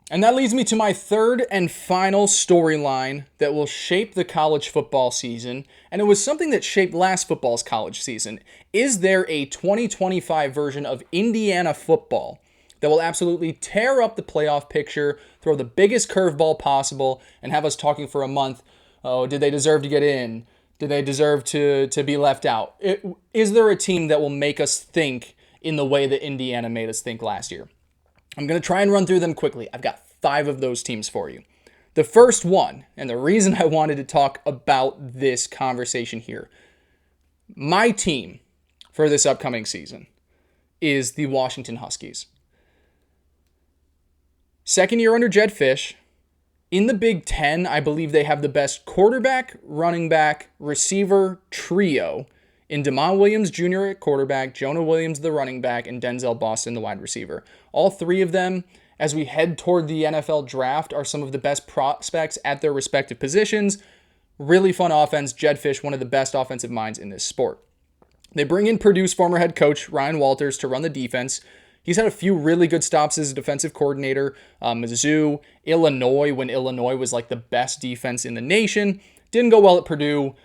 And that leads me to my third and final storyline that will shape the college football season. And it was something that shaped last football's college season. Is there a 2025 version of Indiana football that will absolutely tear up the playoff picture, throw the biggest curveball possible, and have us talking for a month? Oh, did they deserve to get in? Did they deserve to be left out? Is there a team that will make us think in the way that Indiana made us think last year? I'm going to try and run through them quickly. I've got 5 of those teams for you. The first one, and the reason I wanted to talk about this conversation here, my team for this upcoming season is the Washington Huskies. Second year under Jed Fish. In the Big Ten, I believe they have the best quarterback, running back, receiver trio in Damon Williams Jr. at quarterback, Jonah Williams the running back, and Denzel Boston the wide receiver. All 3 of them, as we head toward the NFL draft, are some of the best prospects at their respective positions. Really fun offense. Jed Fish, one of the best offensive minds in this sport. They bring in Purdue's former head coach, Ryan Walters, to run the defense. He's had a few really good stops as a defensive coordinator. Mizzou, Illinois, when Illinois was like the best defense in the nation. Didn't go well at Purdue.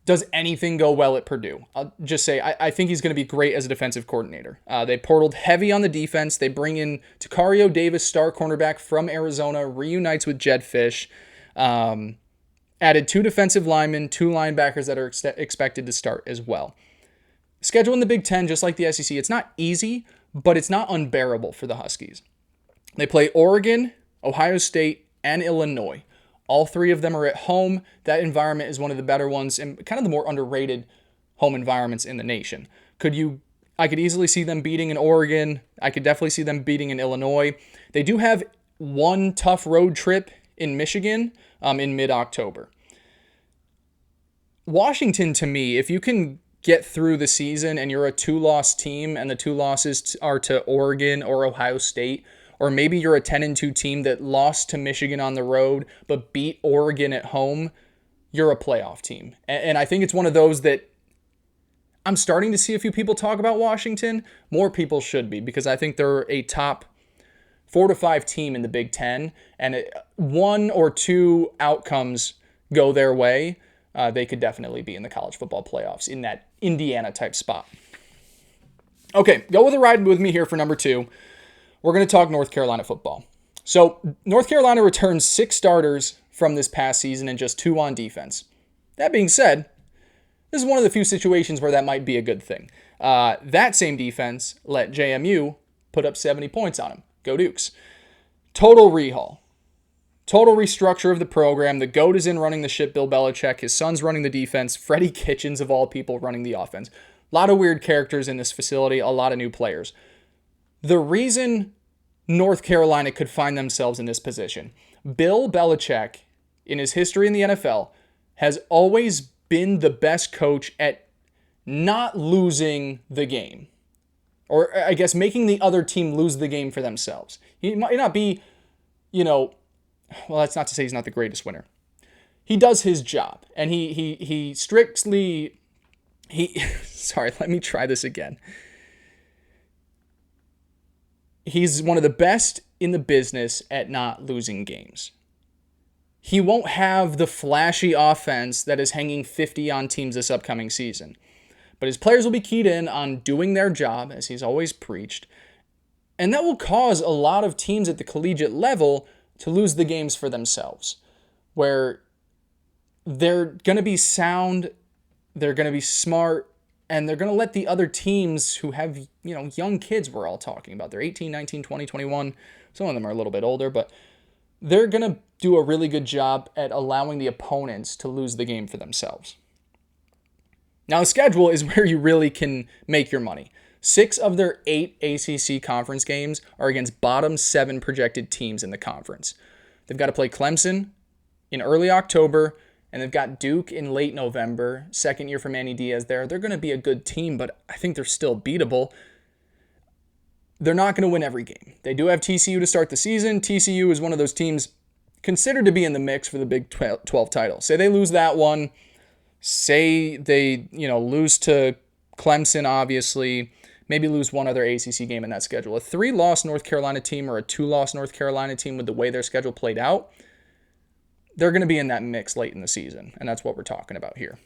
Does anything go well at Purdue? I'll just say I think he's going to be great as a defensive coordinator. They portaled heavy on the defense. They bring in Takario Davis, star cornerback from Arizona, reunites with Jed Fish. Added 2 defensive linemen, 2 linebackers that are expected to start as well. Schedule in the Big Ten, just like the SEC, it's not easy, but it's not unbearable for the Huskies. They play Oregon, Ohio State, and Illinois. All 3 of them are at home. That environment is one of the better ones and kind of the more underrated home environments in the nation. I could easily see them beating in Oregon. I could definitely see them beating in Illinois. They do have one tough road trip in Michigan in mid-October. Washington, to me, if you can get through the season and you're a 2-loss team and the 2 losses are to Oregon or Ohio State, or maybe you're a 10-2 team that lost to Michigan on the road but beat Oregon at home, you're a playoff team. And I think it's one of those that I'm starting to see a few people talk about Washington. More people should be, because I think they're a top 4 to 5 team in the Big Ten, and 1 or 2 outcomes go their way, they could definitely be in the college football playoffs in that Indiana type spot. Okay, go with a ride with me here for number 2. We're going to talk North Carolina football. So North Carolina returns 6 starters from this past season and just 2 on defense. That being said, this is one of the few situations where that might be a good thing. That same defense let JMU put up 70 points on them. Go Dukes. Total rehaul. Total restructure of the program. The GOAT is in running the ship, Bill Belichick. His son's running the defense. Freddie Kitchens, of all people, running the offense. A lot of weird characters in this facility. A lot of new players. The reason North Carolina could find themselves in this position, Bill Belichick, in his history in the NFL, has always been the best coach at not losing the game. Or I guess making the other team lose the game for themselves. He might not be, well, that's not to say he's not the greatest winner. He does his job. And he strictly, sorry, let me try this again. He's one of the best in the business at not losing games. He won't have the flashy offense that is hanging 50 on teams this upcoming season. But his players will be keyed in on doing their job, as he's always preached. And that will cause a lot of teams at the collegiate level to lose the games for themselves, where they're going to be sound, they're going to be smart, and they're going to let the other teams who have, young kids we're all talking about. They're 18, 19, 20, 21. Some of them are a little bit older, but they're going to do a really good job at allowing the opponents to lose the game for themselves. Now, the schedule is where you really can make your money. 6 of their 8 ACC conference games are against bottom 7 projected teams in the conference. They've got to play Clemson in early October, and they've got Duke in late November. Second year for Manny Diaz there. They're going to be a good team, but I think they're still beatable. They're not going to win every game. They do have TCU to start the season. TCU is one of those teams considered to be in the mix for the Big 12 title. Say they lose that one. Say they, lose to Clemson, obviously. maybe lose one other ACC game in that schedule. A 3-loss North Carolina team or a 2-loss North Carolina team with the way their schedule played out, they're going to be in that mix late in the season, and that's what we're talking about here.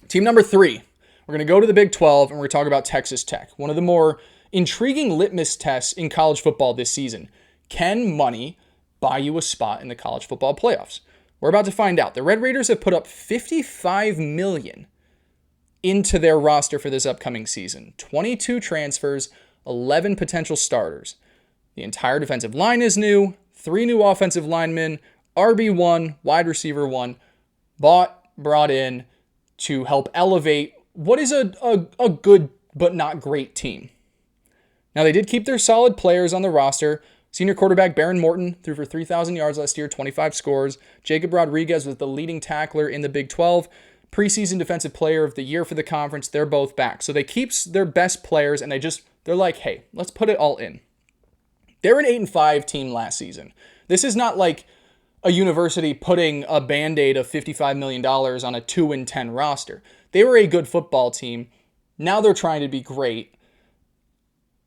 Team number 3, we're going to go to the Big 12, and we're going to talk about Texas Tech, one of the more intriguing litmus tests in college football this season. Can money buy you a spot in the college football playoffs? We're about to find out. The Red Raiders have put up $55 million into their roster for this upcoming season. 22 transfers, 11 potential starters. The entire defensive line is new, 3 new offensive linemen, RB1, wide receiver 1, brought in to help elevate what is a good but not great team. Now, they did keep their solid players on the roster. Senior quarterback Baron Morton threw for 3,000 yards last year, 25 scores. Jacob Rodriguez was the leading tackler in the Big 12. Preseason Defensive Player of the Year for the conference. They're both back. So they keep their best players, and they're like, hey, let's put it all in. They're an 8-5 team last season. This is not like a university putting a Band-Aid of $55 million on a 2-10 roster. They were a good football team. Now they're trying to be great.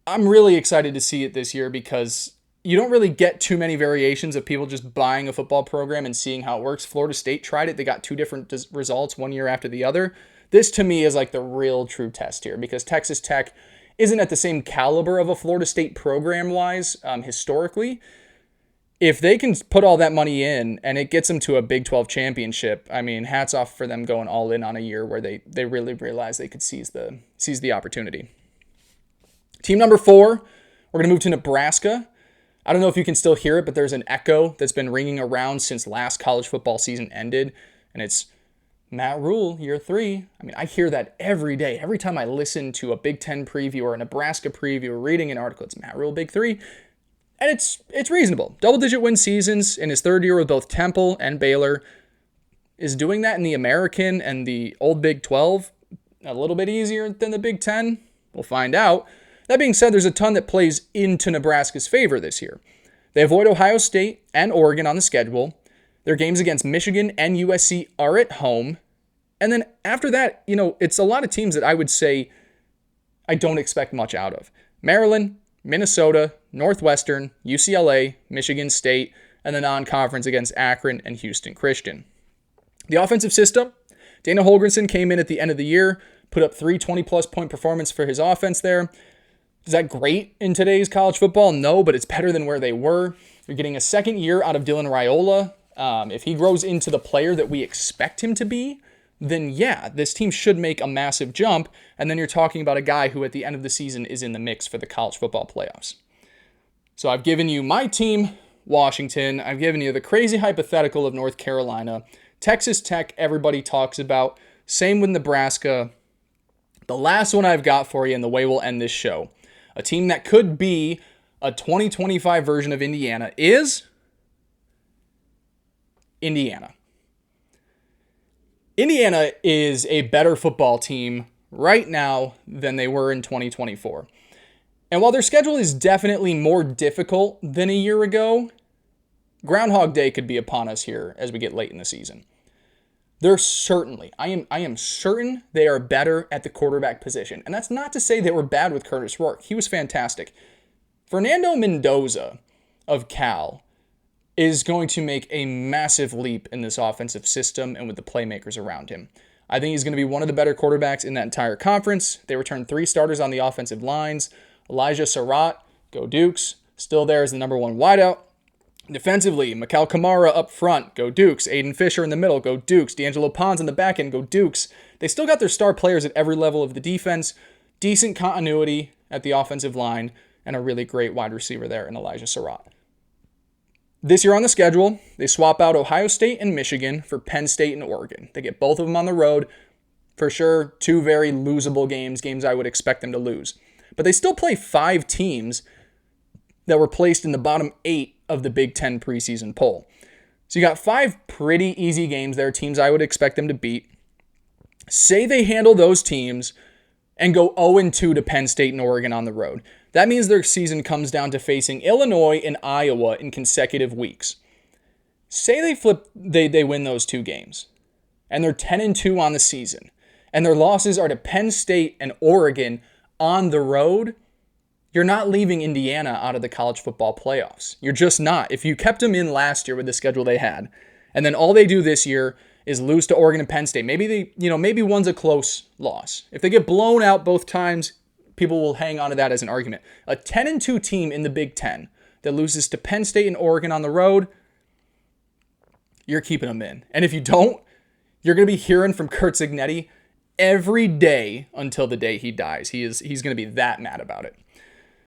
I'm really excited to see it this year because you don't really get too many variations of people just buying a football program and seeing how it works. Florida State tried it. They got 2 different results one year after the other. This, to me, is like the real true test here because Texas Tech isn't at the same caliber of a Florida State program-wise historically. If they can put all that money in and it gets them to a Big 12 championship, I mean, hats off for them going all in on a year where they really realized they could seize the opportunity. Team number 4, we're going to move to Nebraska. I don't know if you can still hear it, but there's an echo that's been ringing around since last college football season ended, and it's Matt Rule, year 3. I mean, I hear that every day. Every time I listen to a Big 10 preview or a Nebraska preview or reading an article, it's Matt Rule, Big 3. And it's reasonable. Double-digit win seasons in his 3rd year with both Temple and Baylor. Is doing that in the American and the old Big 12 a little bit easier than the Big 10? We'll find out. That being said, there's a ton that plays into Nebraska's favor this year. They avoid Ohio State and Oregon on the schedule. Their games against Michigan and USC are at home. And then after that, it's a lot of teams that I would say I don't expect much out of. Maryland, Minnesota, Northwestern, UCLA, Michigan State, and the non-conference against Akron and Houston Christian. The offensive system, Dana Holgorsen came in at the end of the year, put up 3 20-plus point performance for his offense there. Is that great in today's college football? No, but it's better than where they were. You're getting a second year out of Dylan Raiola. If he grows into the player that we expect him to be, then yeah, this team should make a massive jump. And then you're talking about a guy who at the end of the season is in the mix for the college football playoffs. So I've given you my team, Washington. I've given you the crazy hypothetical of North Carolina. Texas Tech, everybody talks about. Same with Nebraska. The last one I've got for you and the way we'll end this show. A team that could be a 2025 version of Indiana is Indiana. Indiana is a better football team right now than they were in 2024. And while their schedule is definitely more difficult than a year ago, Groundhog Day could be upon us here as we get late in the season. They're certainly, I am certain they are better at the quarterback position. And that's not to say they were bad with Curtis Rourke. He was fantastic. Fernando Mendoza of Cal is going to make a massive leap in this offensive system and with the playmakers around him. I think he's going to be one of the better quarterbacks in that entire conference. They returned 3 starters on the offensive lines. Elijah Surratt, go Dukes, still there as the number 1 wideout. Defensively, Mikal Kamara up front, go Dukes. Aiden Fisher in the middle, go Dukes. D'Angelo Pons in the back end, go Dukes. They still got their star players at every level of the defense. Decent continuity at the offensive line, and a really great wide receiver there in Elijah Surratt. This year on the schedule, they swap out Ohio State and Michigan for Penn State and Oregon. They get both of them on the road. For sure, 2 very losable games I would expect them to lose. But they still play 5 teams that were placed in the bottom 8 of the Big 10 preseason poll. So you got 5 pretty easy games there, teams I would expect them to beat. Say they handle those teams and go 0-2 to Penn State and Oregon on the road. That means their season comes down to facing Illinois and Iowa in consecutive weeks. Say they win those 2 games, and they're 10-2 on the season, and their losses are to Penn State and Oregon on the road, you're not leaving Indiana out of the college football playoffs. You're just not. If you kept them in last year with the schedule they had, and then all they do this year is lose to Oregon and Penn State, maybe one's a close loss. If they get blown out both times, people will hang on to that as an argument. A 10-2 team in the Big Ten that loses to Penn State and Oregon on the road, you're keeping them in. And if you don't, you're going to be hearing from Kurt Zignetti every day until the day he dies. He's going to be that mad about it.